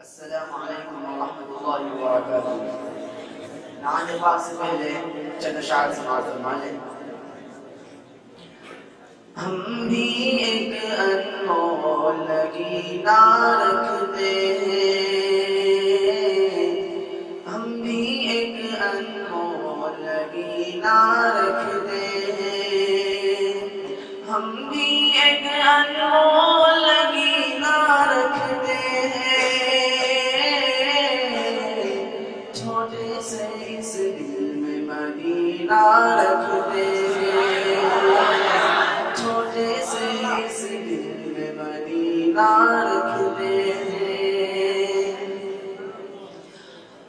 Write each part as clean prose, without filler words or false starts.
السلام علیکم ورحمۃ اللہ وبرکاتہ۔ نعت پاک سے پہلے چند اشعار سماعت فرما لیں۔ ہم بھی ایک انمول نگینہ رکھتے ہیں، ہم بھی ایک انمول نگینہ رکھتے ہیں، ہم بھی ایک انمول نگینہ رکھتے ہیں، چھوٹے سے اس دل میں مدینہ رکھتے ہیں، چھوٹے سے اس دل میں مدینہ رکھتے ہیں،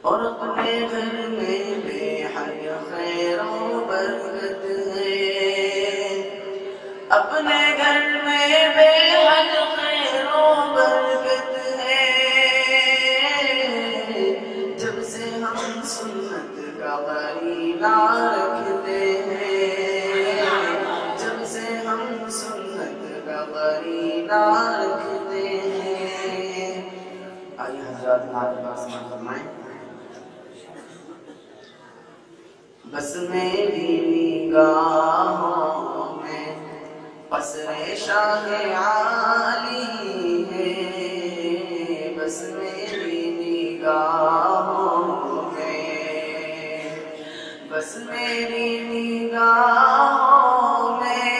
اور اپنے گھر میں بے حد خیر و برکت ہے، اپنے گھر میں بے حد خیر و برکت ہے، جب سے ہم سنت کا قرینہ رکھتے ہیں، جب سے ہم سنت کا قرینہ رکھتے ہیں۔ آئیے حضرات نعت پاک سماعت فرمائیں۔ بس میری نگاہوں میں قصر شاہ عالی ہے، بس میری نگاہوں میں، بس میری نگاہوں میں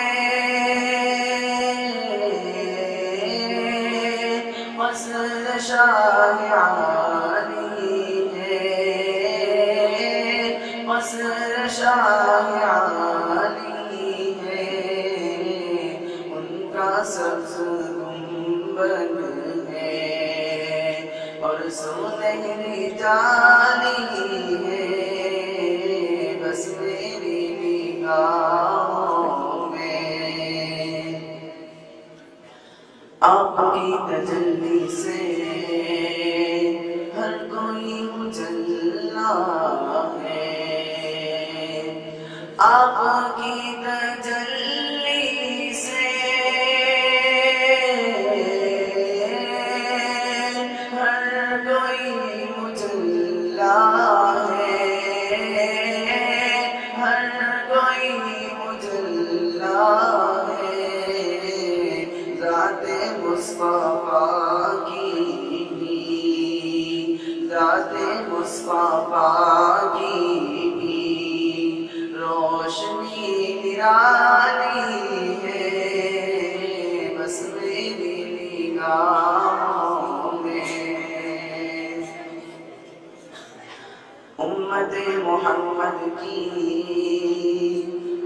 قصر شاہ عالی ہے، قصر شاہ عالی ہے، ان کا سبز گنبد ہے اور سنہری جالی ہے، بس میری نگاہوں میں آپ کی تجلی سے ہر کوئی مجلا ہے، آپ کی تجلی سے ہر کوئی مجلا ہے، ہر کوئی مجلا ہے، ذات مصطفیٰ کی بھی، ذات مصطفیٰ کی بھی روشنی نرالی ہے، بس میری نگاہوں میں امت محمد کی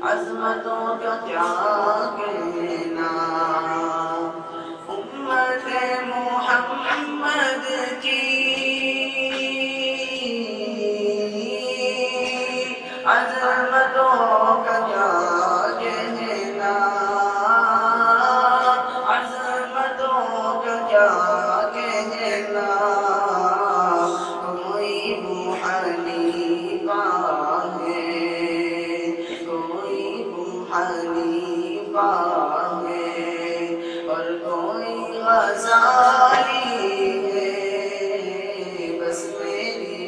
عظمتوں کا کیا کہنا، امت محمد کی عظمتوں کا کیا کہنا، عظمتوں کا کیا کہنا، کوئی ابو حنیفہ ہے، کوئی ابو حنیفہ ہے، اور کوئی غزالی ہے، بس میری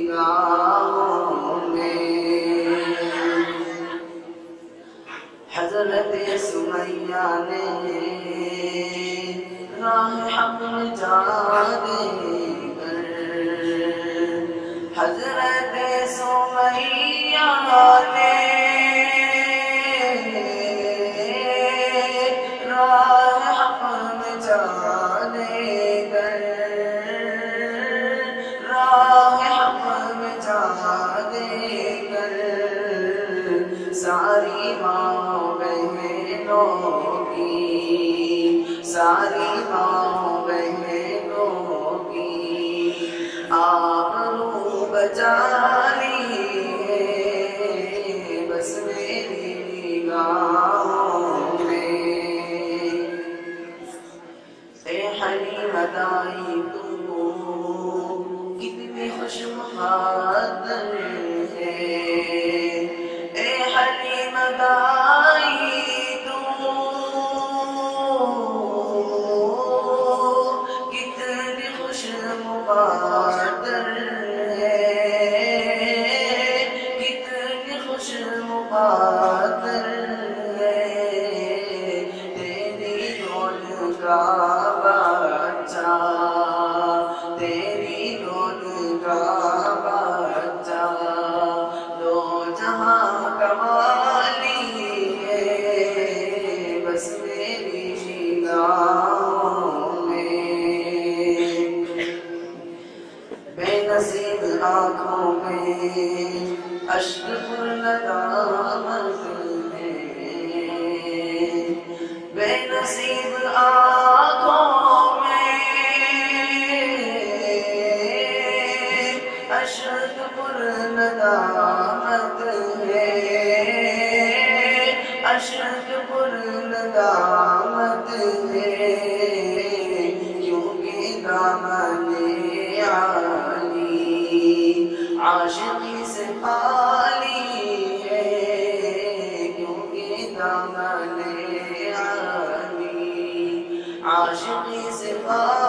نگاہوں میں حضرت سمیہ نے راہ حق میں جا دے کر، حضرت سمیہ نے راہ حق میں جا دے کر، راہ حق میں جا دے کر، ساری ماں بہنوں کی، ساری ماں بہنوں کی آبرو بچا لی ہے، بس میری نگاہوں میں اے حلیم دائی تو کتنی خوش مقدر ہے، اے حلیم دائی تو کتنی خوش مقدر ہے، کتنی خوش مقدر ہے، تیری گود کا بچہ، تیری گود کا بچہ، دو جہاں کا والی ہے، بس میری نگاہوں میں، بے نصیب آنکھوں میں اشک پر ندامت ہے، بے نصیب آنکھوں میں اشک پر ندامت ہے، اشک پر ندامت ہے، کیونکہ دامن عالی عاشقی سے خالی ہے، کیونکہ دامن عالی عاشقی سے خالی